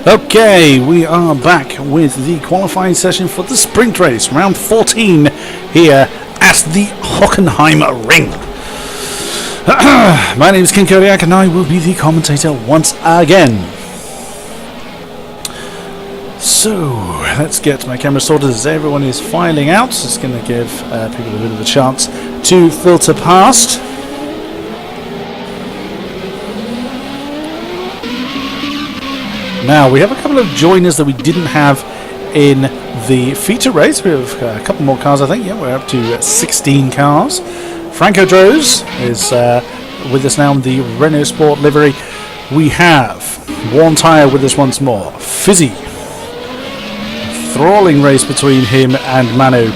Okay, we are back with the qualifying session for the sprint race, round 14 here at the Hockenheim ring. My name is King-Kodiak and I will be the commentator once again. So, let's get my camera sorted as everyone is filing out. It's going to give people a bit of a chance to filter past. Now, we have a couple of joiners that we didn't have in the feature race. We have a couple more cars, I think. Yeah, we're up to 16 cars. Franco Droz is with us now in the Renault Sport livery. We have Worn Tyre with us once more. Fizzy. Thrilling race between him and Manu.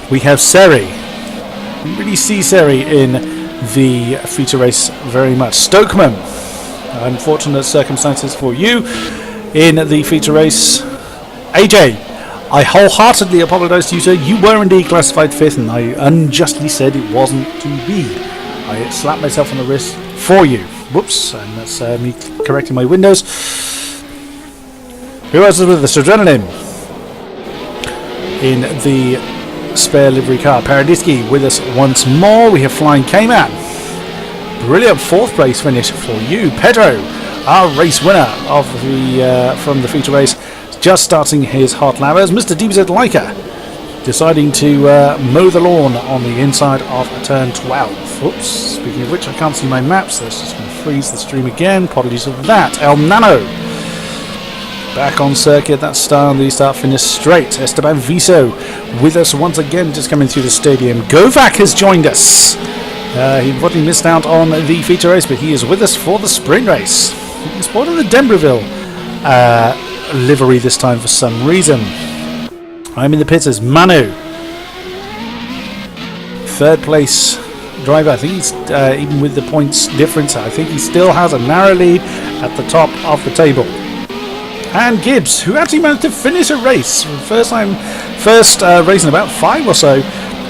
We have Seri. We really see Seri in the feature race very much. Stokeman. Unfortunate circumstances for you in the feature race. AJ, I wholeheartedly apologise to you, sir. You were indeed classified 5th and I unjustly said it wasn't to be. I slapped myself on the wrist for you. Whoops, and that's me correcting my windows. Who else is with us? Adrenaline in the spare livery car. Paradisky with us once more. We have Flying Cayman. Brilliant 4th place finish for you. Pedro, our race winner of the from the feature race, just starting his hot lap as Mr. DBZ Leica deciding to mow the lawn on the inside of turn 12. Oops, speaking of which, I can't see my maps, so it's just going to freeze the stream again. Apologies for that. El Nano back on circuit. That's the start finish straight. Esteban Viso with us once again, just coming through the stadium. Govak has joined us. He probably missed out on the feature race, but he is with us for the sprint race. He's sporting the Denverville livery this time for some reason. I'm in the pits as Manu. 3rd place driver. I think he's, even with the points difference, I think he still has a narrow lead at the top of the table. And Gibbs, who actually managed to finish a race. First race in about 5 or so.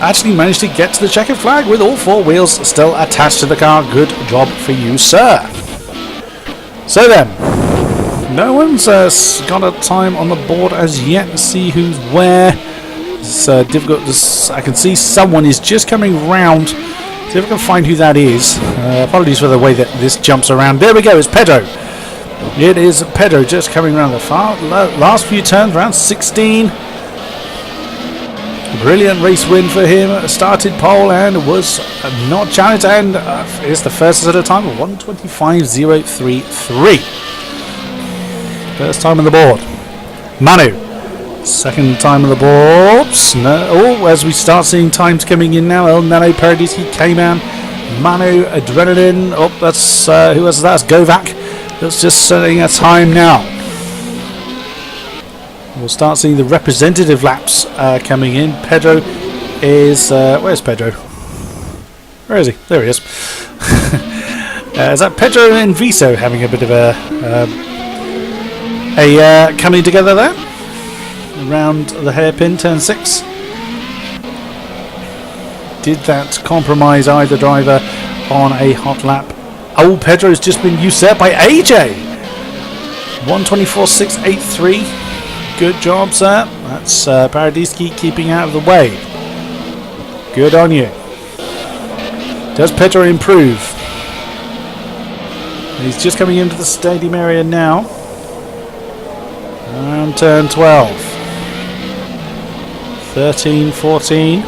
Actually managed to get to the checkered flag with all 4 wheels still attached to the car. Good job for you, sir. So then, no one's got a time on the board as yet to see who's where. It's difficult. I can see someone is just coming round. See if I can find who that is. Apologies for the way that this jumps around. There we go, it's Pedro. It is Pedro just coming around the last few turns, round 16. Brilliant race win for him. Started pole and was not challenged, and is the first at a time of 1:25.033. First time on the board. Manu, 2nd time on the board. As we start seeing times coming in now. El Nano, Paradisi, Cayman, Manu, Adrenaline. That's who was that? That's Govak. That's just setting a time now. We'll start seeing the representative laps coming in. Pedro is... where's Pedro? Where is he? There he is. Is that Pedro and Viso having a bit of a coming together there? Around the hairpin, turn 6. Did that compromise either driver on a hot lap? Oh, Pedro's just been usurped by AJ. 1:24.683. Good job, sir. That's Paradiski keeping out of the way. Good on you. Does Pedro improve? He's just coming into the stadium area now. And turn 12. 13, 14.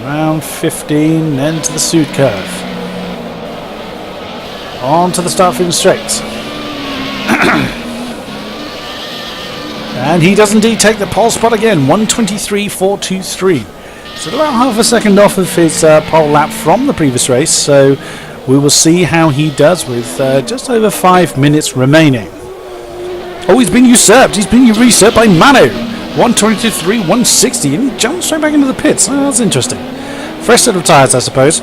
Around 15, then to the suit curve. On to the start finish straight. And he does indeed take the pole spot again, 1:23.423. So about half a second off of his pole lap from the previous race, so we will see how he does with just over 5 minutes remaining. Oh, he's been usurped. He's been usurped by Manu. 1:23.160, and he jumps straight back into the pits. Oh, that's interesting. Fresh set of tyres, I suppose.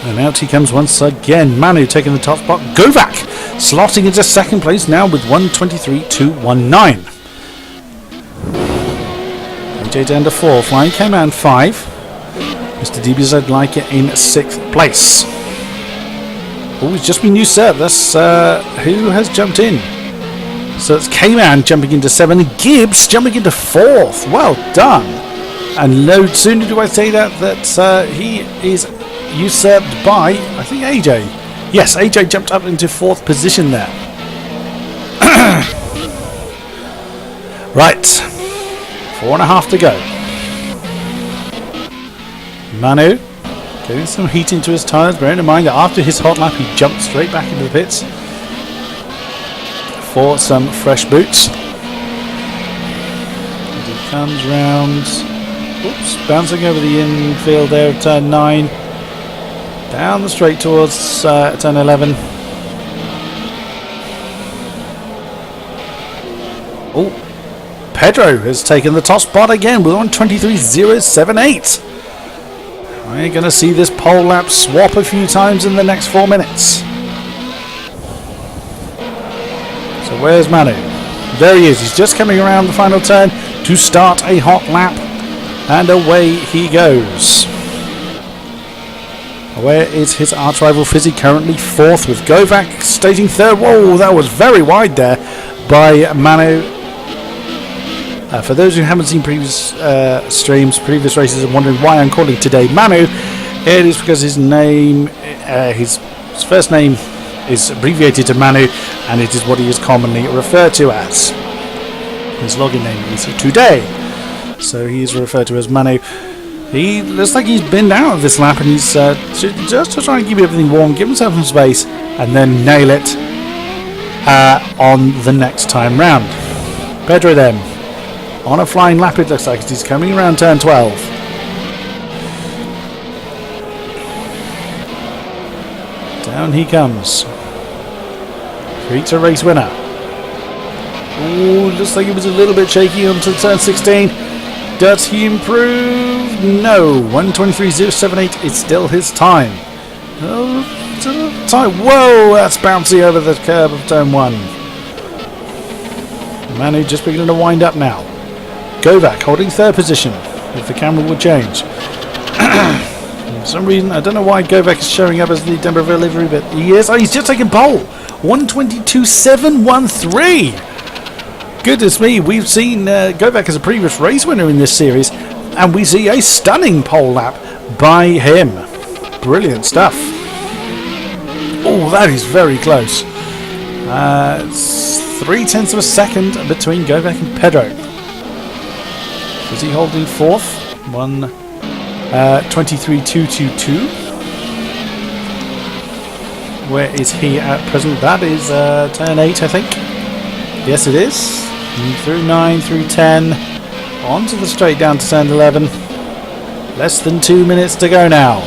And out he comes once again. Manu taking the top spot. Govak slotting into 2nd place now with 1:23.219. AJ down to 4. Flying Cayman 5. Mr. DBZ Leica in 6th place. Oh, it's just been usurped. That's who has jumped in. So it's K-Man jumping into 7 and Gibbs jumping into 4th. Well done. And no sooner do I say that he is usurped by, I think, AJ. Yes, AJ jumped up into 4th position there. Right. 4.5 to go. Manu getting some heat into his tyres, bearing in mind that after his hot lap he jumped straight back into the pits for some fresh boots. As he comes round, oops, bouncing over the infield there at turn 9, down the straight towards turn 11. Oh, Pedro has taken the top spot again with 1:23.078. We're going to see this pole lap swap a few times in the next 4 minutes. So where's Manu? There he is. He's just coming around the final turn to start a hot lap. And away he goes. Where is his arch rival Fizzy? Currently 4th with Govak staging 3rd. Whoa, that was very wide there by Manu. For those who haven't seen previous streams, previous races, and wondering why I'm calling today Manu, it is because his name, his first name is abbreviated to Manu, and it is what he is commonly referred to as. His login name is Today, so he is referred to as Manu. He looks like he's binned out of this lap, and he's just to try and keep everything warm, give himself some space, and then nail it on the next time round. Pedro then, on a flying lap it looks like, as he's coming around turn 12. Down he comes. Feature race winner. Ooh, looks like it was a little bit shaky onto turn 16. Does he improve? No. 1:23.078 is still his time. Oh, time. Whoa, that's bouncy over the curb of turn 1. Manu just beginning to wind up now. Govak holding 3rd position, if the camera would change. For some reason, I don't know why Govak is showing up as the Denverville livery, but he is. Oh, he's just taken pole. 1:22.713. Goodness me, we've seen Govak as a previous race winner in this series, and we see a stunning pole lap by him. Brilliant stuff. Oh, that is very close. It's 0.3 of a second between Govak and Pedro. Is he holding 4th? 1:23.222. Where is he at present? That is turn 8, I think. Yes, it is. And through 9, through 10, onto the straight down to turn 11. Less than 2 minutes to go now.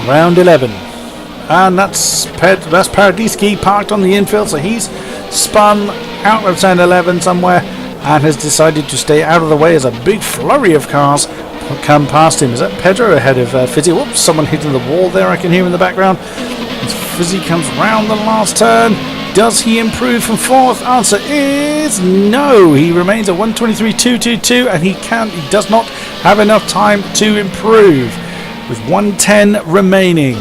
Round 11. And that's Paradiski parked on the infield, so he's spun out of turn 11 somewhere and has decided to stay out of the way as a big flurry of cars come past him. Is that Pedro ahead of Fizzy? Whoops, someone hitting the wall there I can hear in the background. As Fizzy comes round the last turn. Does he improve from 4th? Answer is no. He remains at 1:23.222 and he does not have enough time to improve with 1:10 remaining.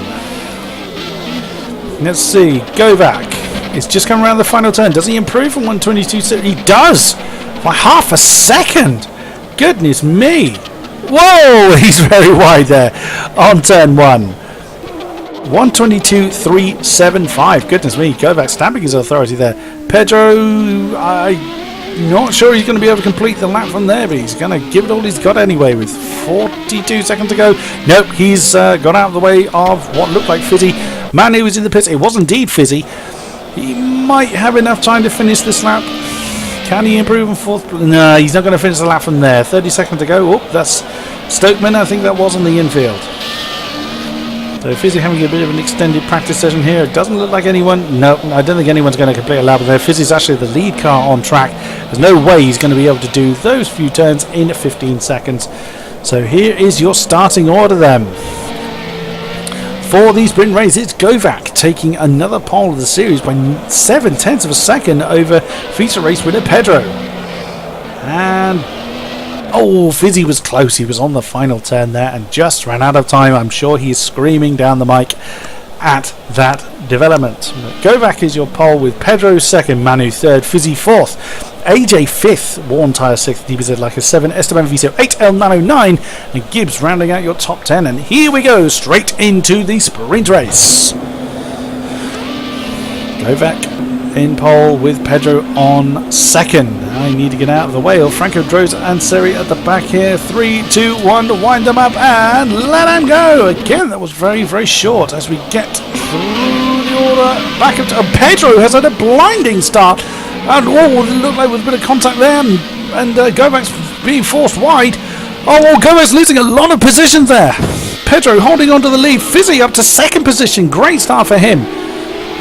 Let's see. Govak. It's just come around the final turn. Does he improve from 1:22.7? He does! By half a second! Goodness me! Whoa! He's very wide there on turn 1. 1:22.375. Goodness me, Govak stamping his authority there. Pedro, I'm not sure he's going to be able to complete the lap from there, but he's going to give it all he's got anyway with 42 seconds to go. Nope, he's got out of the way of what looked like Fizzy. Manu was in the pits. It was indeed Fizzy. He might have enough time to finish this lap. Can he improve in 4th? No, he's not going to finish the lap from there. 30 seconds to go. Oh, that's Stokeman. I think that was on the infield. So Fizzy having a bit of an extended practice session here. It doesn't look like anyone. No, I don't think anyone's going to complete a lap there. Fizzy's actually the lead car on track. There's no way he's going to be able to do those few turns in 15 seconds. So here is your starting order then. For the sprint race, it's Govak taking another pole of the series by 0.7 of a second over feature race winner Pedro. And Oh, Fizzy was close. He was on the final turn there and just ran out of time. I'm sure he's screaming down the mic at that development. Kovac is your pole with Pedro second, Manu third, Fizzy fourth, AJ fifth, Worn Tyre sixth, DBZ like a 7, Esteban Viso 8, El Nano 9, and Gibbs rounding out your top 10. And here we go, straight into the sprint race. Kovac in pole with Pedro on second. I need to get out of the way. Franco Droza and Seri at the back here. 3, 2, 1 to wind them up and let them go. Again, that was very, very short as we get through the order. Back up to Pedro has had a blinding start. And it looked like there was a bit of contact there. And Govac's being forced wide. Oh, well, Govac's losing a lot of positions there. Pedro holding on to the lead. Fizzy up to second position. Great start for him.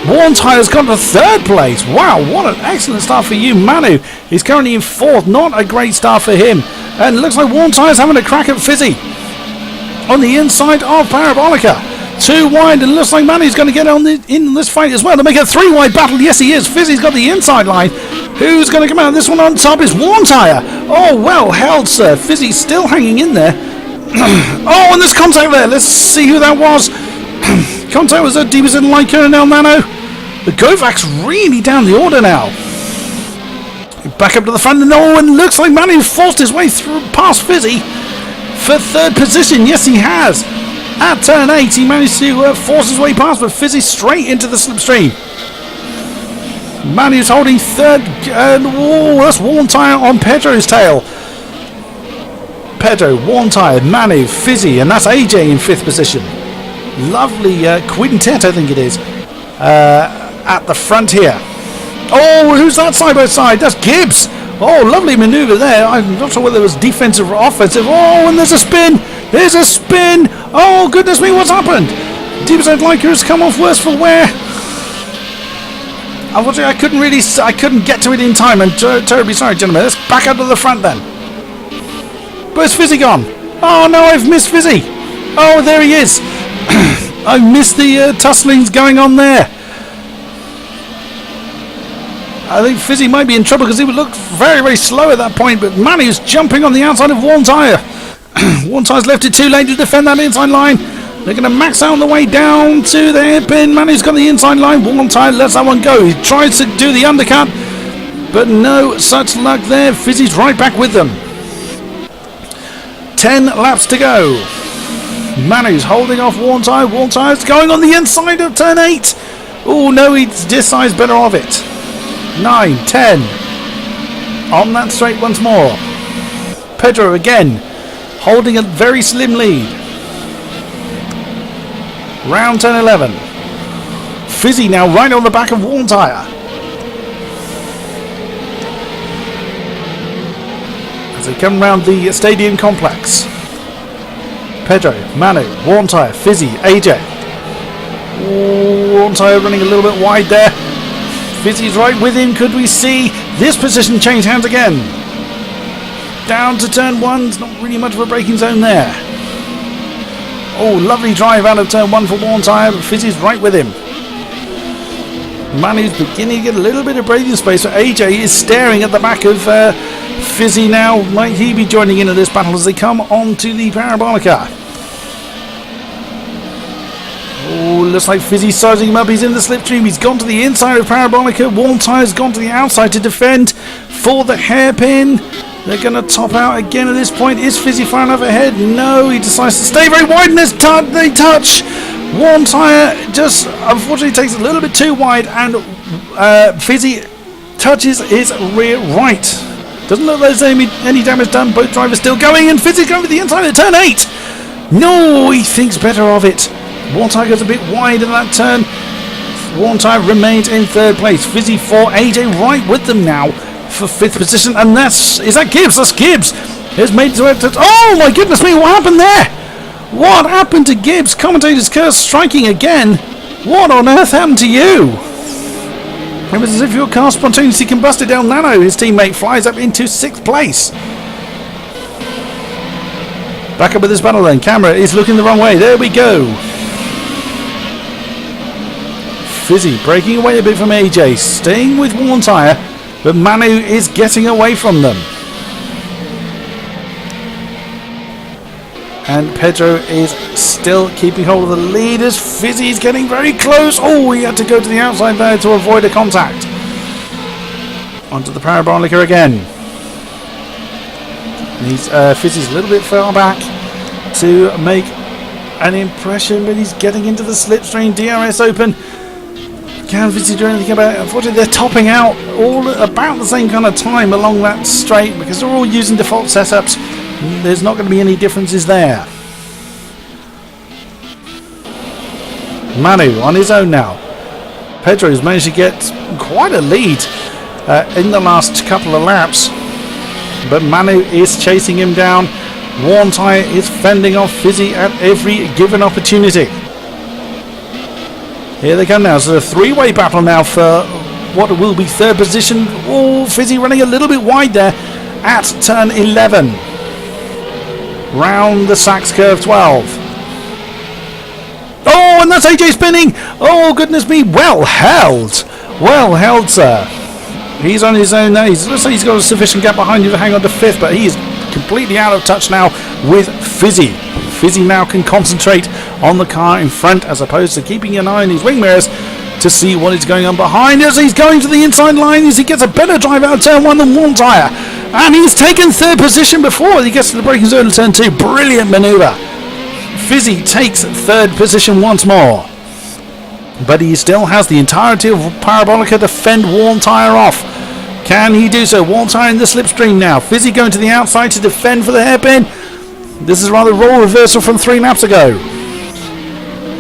Worn Tyre's gone to third place. Wow, what an excellent start for you. Manu is currently in fourth. Not a great start for him. And it looks like Worn Tyre's having a crack at Fizzy on the inside of Parabolica. 2 wide, and looks like Manu's going to get on in this fight as well to make a 3 wide battle. Yes, he is. Fizzy's got the inside line. Who's going to come out? This one on top is Worn Tyre. Oh, well held, sir. Fizzy's still hanging in there. Oh, and there's contact there. Let's see who that was. Contact was at DBZ Leica and El Nano. The Govac's really down the order now. Back up to the front, and and looks like Manu's forced his way through past Fizzy for third position. Yes, he has. At turn 8, he managed to force his way past, but Fizzy straight into the slipstream. Manu's holding third, and that's Worn Tyre on Pedro's tail. Pedro, Worn Tyre, Manu, Fizzy, and that's AJ in fifth position. Lovely quintet, I think it is, at the front here. Oh, who's that side by side? That's Gibbs. Oh, lovely manoeuvre there. I'm not sure whether it was defensive or offensive. Oh, and there's a spin. There's a spin. Oh, goodness me, what's happened? DBZ Leica has come off worse for wear. Unfortunately, I couldn't get to it in time. I'm terribly sorry, gentlemen. Let's back up to the front then. Where's Fizzy gone? Oh, no, I've missed Fizzy. Oh, there he is. I missed the tusslings going on there. I think Fizzy might be in trouble because he would look very, very slow at that point, but Manu's jumping on the outside of Worn Tyre. Worn Tyre's left it too late to defend that inside line. They're going to max out on the way down to the hairpin. Manu's got the inside line. Worn Tyre lets that one go. He tries to do the undercut, but no such luck there. Fizzy's right back with them. 10 laps to go. Manu's holding off Worn Tyre. Worn Tyre's going on the inside of turn 8. Oh no, he's this side's better of it. 9, 10. On that straight once more. Pedro again, holding a very slim lead. Round turn 11. Fizzy now right on the back of Worn Tyre. As they come round the stadium complex. Pedro, Manu, Worn Tyre, Fizzy, AJ. Worn Tyre running a little bit wide there. Fizzy's right with him. Could we see this position change hands again? Down to turn 1. It's not really much of a braking zone there. Oh, lovely drive out of turn 1 for Worn Tyre, but Fizzy's right with him. Manu's beginning to get a little bit of braking space, but AJ is staring at the back of Fizzy now. Might he be joining into this battle as they come onto the Parabolica? Oh, looks like Fizzy's sizing him up. He's in the slipstream. He's gone to the inside of Parabolica. Worn Tyre's gone to the outside to defend for the hairpin. They're going to top out again at this point. Is Fizzy far enough ahead? No, he decides to stay very wide, and they touch. Worn Tyre just unfortunately takes a little bit too wide, and Fizzy touches his rear right. Doesn't look like there's any damage done. Both drivers still going, and Fizzy's going for the inside of turn 8. No, he thinks better of it. Worn Tyre goes a bit wide in that turn. Worn Tyre remains in third place. Fizzy 4, AJ right with them now for 5th position, and is that Gibbs? That's Gibbs. Has made it to oh my goodness me, what happened there? What happened to Gibbs? Commentator's curse striking again. What on earth happened to you? It was as if your car spontaneously combusted. El Nano, his teammate, flies up into 6th place. Back up with this battle then. Camera is looking the wrong way. There we go. Fizzy breaking away a bit from AJ, staying with Worn Tyre, but Manu is getting away from them. And Pedro is still keeping hold of the lead as Fizzy's getting very close. Oh, he had to go to the outside there to avoid a contact. Onto the parabolica again. Fizzy's a little bit far back to make an impression, but he's getting into the slipstream. DRS open. Can Fizzy do anything about it? Unfortunately, they're topping out all about the same kind of time along that straight because they're all using default setups. There's not going to be any differences there. Manu on his own now. Pedro's managed to get quite a lead in the last couple of laps, but Manu is chasing him down. Worn Tyre is fending off Fizzy at every given opportunity. Here they come now. So a three-way battle now for what will be third position. Oh, Fizzy running a little bit wide there at turn 11. Round the Sachs curve 12. Oh, and that's AJ spinning. Oh, goodness me. Well held. Well held, sir. He's on his own now. Looks like he's got a sufficient gap behind you to hang on to fifth, but he is completely out of touch now with Fizzy. Fizzy now can concentrate on the car in front as opposed to keeping an eye on his wing mirrors to see what is going on behind as he's going to the inside line as he gets a better drive out of turn 1 than Worn Tyre. And he's taken third position before he gets to the braking zone of turn 2. Brilliant manoeuvre. Fizzy takes third position once more. But he still has the entirety of Parabolica to fend Worn Tyre off. Can he do so? Worn Tyre in the slipstream now. Fizzy going to the outside to defend for the hairpin. This is rather role reversal from 3 laps ago.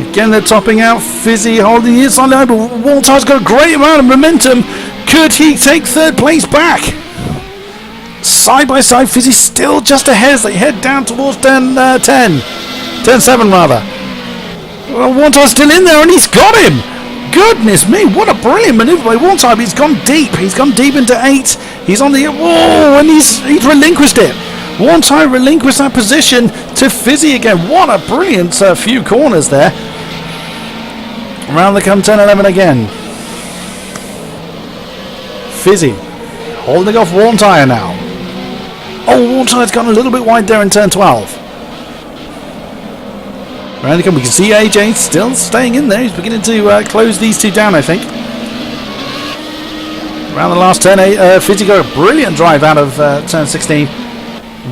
Again, they're topping out. Fizzy holding the inside line, but Worn Tyre's got a great amount of momentum. Could he take third place back? Side by side, Fizzy still just ahead as they head down towards turn 10. Turn 7, rather. Well, Worn Tyre's still in there, and he's got him. Goodness me, what a brilliant manoeuvre by Worn Tyre. He's gone deep. He's gone deep into 8. He's on the... Whoa, and he's relinquished it. Worn Tyre relinquished that position to Fizzy again. What a brilliant few corners there. Around the come turn 11 again. Fizzy holding off Worn Tyre now. Oh, Worn Tyre's gone a little bit wide there in turn 12. Around the come, we can see AJ still staying in there. He's beginning to close these two down, I think. Around the last turn, Fizzy got a brilliant drive out of turn 16.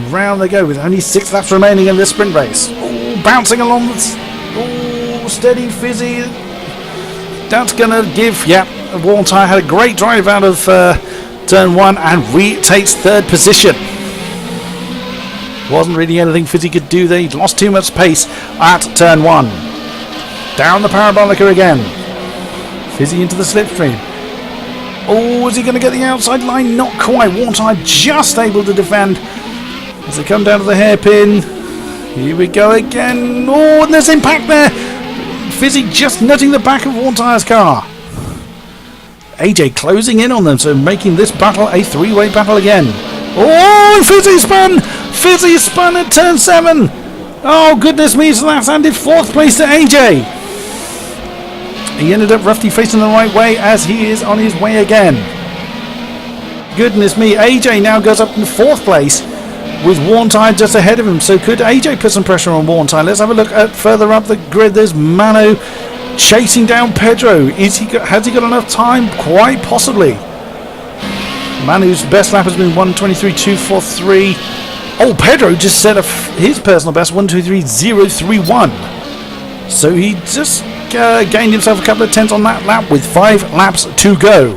Round they go with only 6 laps remaining in this sprint race. Oh, bouncing along. Oh, steady Fizzy. That's going to give. Yeah, Worn Tyre had a great drive out of turn 1 and retakes third position. Wasn't really anything Fizzy could do there. He'd lost too much pace at turn 1. Down the Parabolica again. Fizzy into the slipstream. Oh, is he going to get the outside line? Not quite. Worn Tyre just able to defend. As they come down to the hairpin. Here we go again. Oh, and there's impact there. Fizzy just nudging the back of Worn Tyre's car. AJ closing in on them, so making this battle a 3-way battle again. Oh, Fizzy spun! Fizzy spun at turn 7. Oh, goodness me, so that's handed 4th place to AJ. He ended up roughly facing the right way as he is on his way again. Goodness me, AJ now goes up in 4th place with Worn Tyre just ahead of him. So could AJ put some pressure on Worn Tyre? Let's have a look at further up the grid. There's Manu chasing down Pedro. Has he got enough time? Quite possibly. Manu's best lap has been 1:23.243. Oh, Pedro just set his personal best 1:23.031. So he just gained himself a couple of tenths on that lap with 5 laps to go.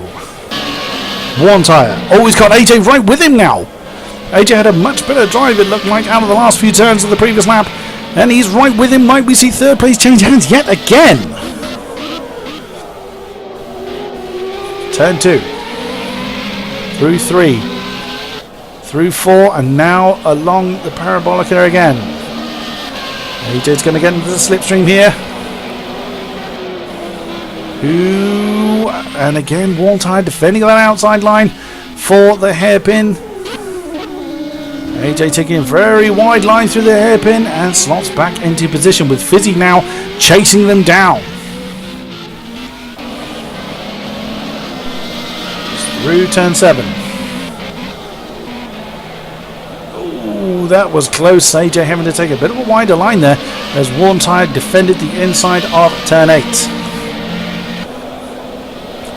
Worn Tyre. Oh, he's got AJ right with him now. AJ had a much better drive, it looked like, out of the last few turns of the previous lap. And he's right with him. Might we see third place change hands yet again? Turn 2. Through 3. Through 4. And now along the Parabolica again. AJ's going to get into the slipstream here. And again, Worn Tyre defending that outside line for the hairpin. AJ taking a very wide line through the hairpin and slots back into position with Fizzy now chasing them down. Through turn 7. Oh, that was close. AJ having to take a bit of a wider line there as Worn Tyre defended the inside of turn 8.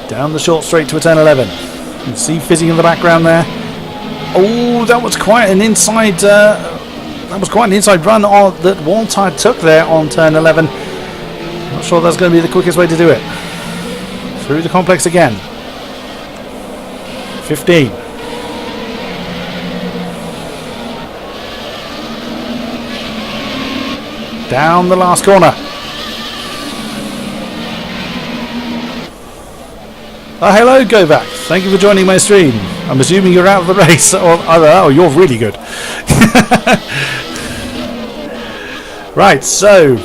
Down the short straight to a turn 11. You can see Fizzy in the background there. Oh, that was quite an inside. That was quite an inside run that Worn Tyre took there on turn 11. Not sure that's going to be the quickest way to do it. Through the complex again. 15. Down the last corner. Hello, Govac. Thank you for joining my stream. I'm assuming you're out of the race. Oh, you're really good. Right, so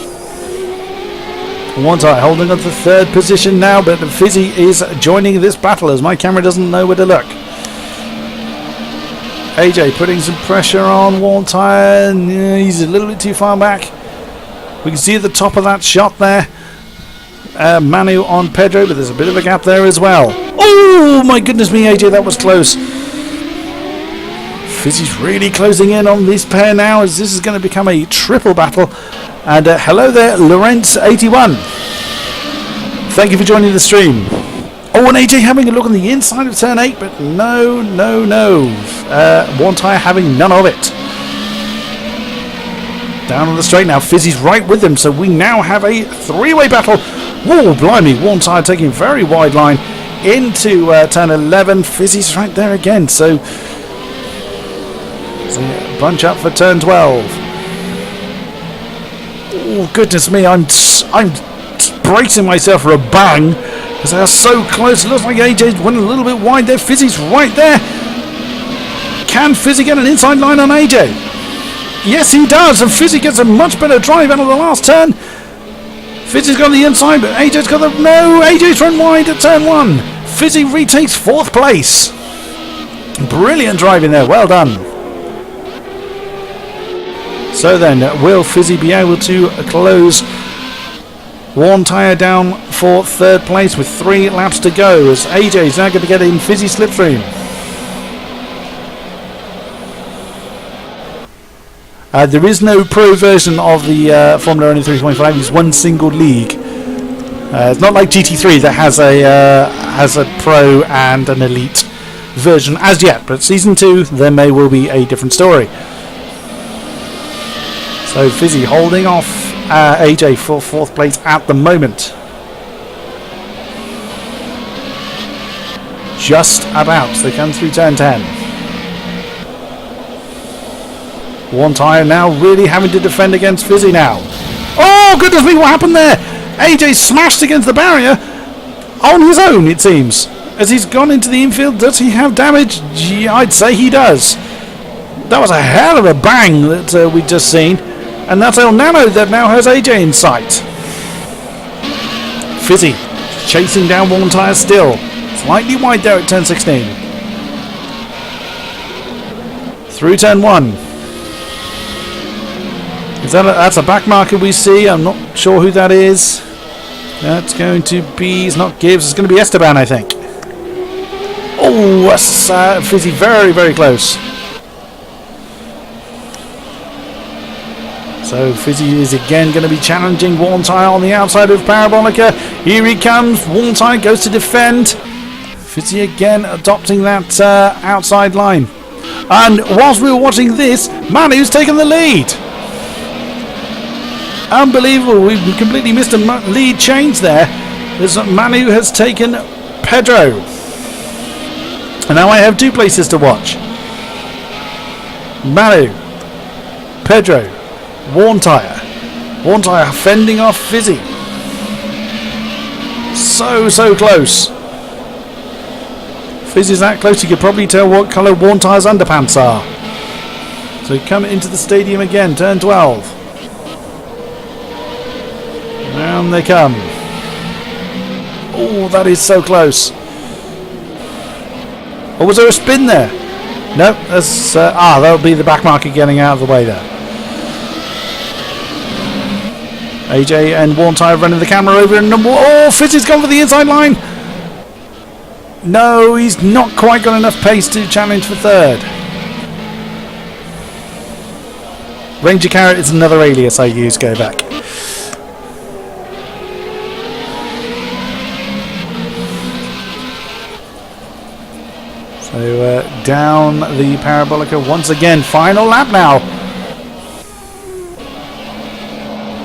Worn Tyre holding on to third position now, but Fizzy is joining this battle as my camera doesn't know where to look. AJ putting some pressure on Worn Tyre. He's a little bit too far back. We can see at the top of that shot there Manu on Pedro, but there's a bit of a gap there as well. Oh my goodness me, AJ, that was close. Fizzy's really closing in on this pair now as this is going to become a triple battle. And hello there, Lorenz81. Thank you for joining the stream. Oh, and AJ having a look on the inside of turn 8, but no. Worn Tyre having none of it. Down on the straight now, Fizzy's right with them, so we now have a three-way battle. Whoa, blimey, Worn Tyre taking a very wide line into turn 11. Fizzy's right there again, so bunch up for turn 12. Oh, goodness me, I'm bracing myself for a bang because they are so close. It looks like AJ's went a little bit wide there. Fizzy's right there. Can Fizzy get an inside line on AJ? Yes, he does, and Fizzy gets a much better drive out of the last turn. Fizzy's got the inside, but AJ's got the... No, AJ's run wide at turn 1. Fizzy retakes 4th place. Brilliant driving there, well done. So then, will Fizzy be able to close Worn Tyre down for 3rd place with 3 laps to go as AJ's now going to get in Fizzy slipstream. There is no pro version of the Formula Renault 3.5. It's one single league. It's not like GT3 that has a pro and an elite version as yet. But season 2, there may well be a different story. So Fizzy holding off AJ for 4th place at the moment. Just about. They come through turn 10. Worn Tyre now really having to defend against Fizzy now. Oh, goodness me, what happened there? AJ smashed against the barrier on his own, it seems. As he's gone into the infield, does he have damage? Yeah, I'd say he does. That was a hell of a bang that we've just seen. And that's El Nano that now has AJ in sight. Fizzy chasing down Worn Tyre still. Slightly wide there at turn 16. Through turn 1. That's a back marker we see. I'm not sure who that is. That's going to be... It's not Gibbs. It's going to be Esteban, I think. Oh, that's Fizzy very, very close. So Fizzy is again going to be challenging Worn Tyre on the outside of Parabolica. Here he comes. Worn Tyre goes to defend. Fizzy again adopting that outside line. And whilst we were watching this, Manu's taken the lead. Unbelievable. We've completely missed a lead change there as Manu has taken Pedro. And now I have 2 places to watch. Manu, Pedro, Worn Tyre. Worn Tyre fending off Fizzy. So close. Fizzy's that close you could probably tell what colour Worn Tyre's underpants are. So we come into the stadium again, turn 12. Down they come. Oh, that is so close. Oh, was there a spin there? No, that's that'll be the back marker getting out of the way there. AJ and Worn Tyre running the camera over and Fizzy's gone for the inside line. No, he's not quite got enough pace to challenge for 3rd. Ranger Carrot is another alias I use, go back. So down the Parabolica once again. Final lap now.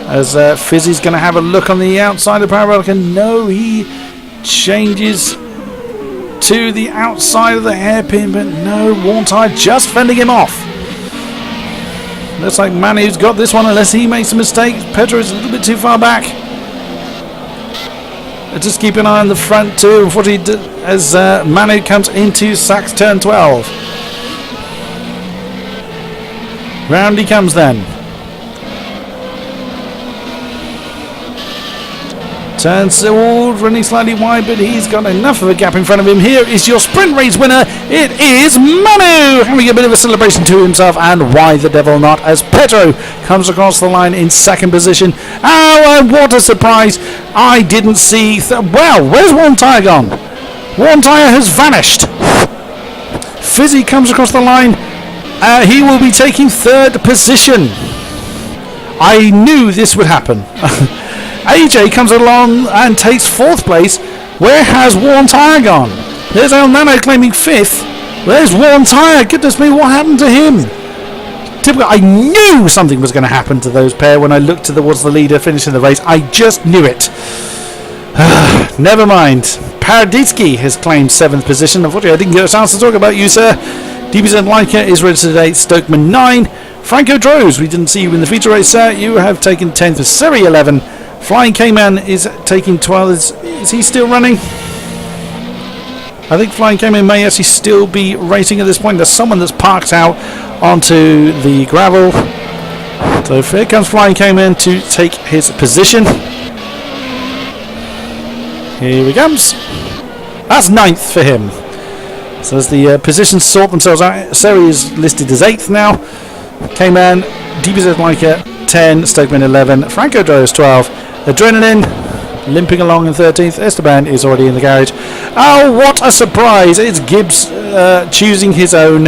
As Fizzy's going to have a look on the outside of Parabolica. No, he changes to the outside of the hairpin, but no, Worn Tyre just fending him off. Looks like Manu's got this one unless he makes a mistake. Pedro is a little bit too far back. Just keep an eye on the front too, unfortunately, as Manu comes into Sachs turn 12. Round he comes then. Turns running slightly wide, but he's got enough of a gap in front of him. Here is your sprint race winner. It is Manu, having a bit of a celebration to himself, and why the devil not, as Pedro comes across the line in second position. Oh, and what a surprise. I didn't see... well, where's Worn Tyre gone? Worn Tyre has vanished. Fizzy comes across the line. He will be taking third position. I knew this would happen. AJ comes along and takes fourth place. Where has Worn Tyre gone? There's El Nano claiming fifth. There's Worn Tyre. Goodness me, what happened to him? Typical. I knew something was going to happen to those pair when I looked towards the leader finishing the race. I just knew it. Never mind. Paraditsky has claimed 7th position. Unfortunately, I didn't get a chance to talk about you, sir. DBZ Leica is registered 8th. Stokeman 9. Franco Droz, we didn't see you in the feature race, sir. You have taken 10th with Seri 11. Flying K-Man is taking 12th. Is he still running? I think Flying K-Man may actually still be racing at this point. There's someone that's parked out onto the gravel. So here comes Flying K-Man to take his position. Here he comes. That's 9th for him. So as the positions sort themselves out, Seri is listed as 8th now. K-Man, DBZ Leica 10, Stokeman 11, Franco Droz 12, Adrenaline limping along in 13th. Esteban is already in the garage. Oh, what a surprise! It's Gibbs choosing his own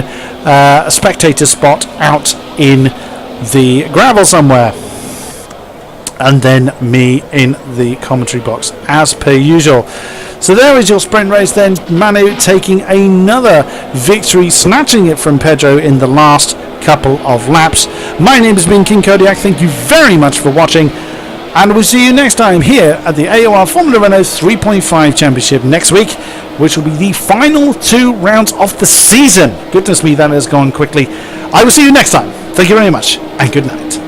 spectator spot out in the gravel somewhere. And then me in the commentary box as per usual. So there is your sprint race then. Manu taking another victory, snatching it from Pedro in the last couple of laps. My name has been King-Kodiak. Thank you very much for watching, and we'll see you next time here at the AOR Formula Renault 3.5 Championship next week, which will be the final 2 rounds of the season. Goodness me, that has gone quickly. I will see you next time. Thank you very much, and good night.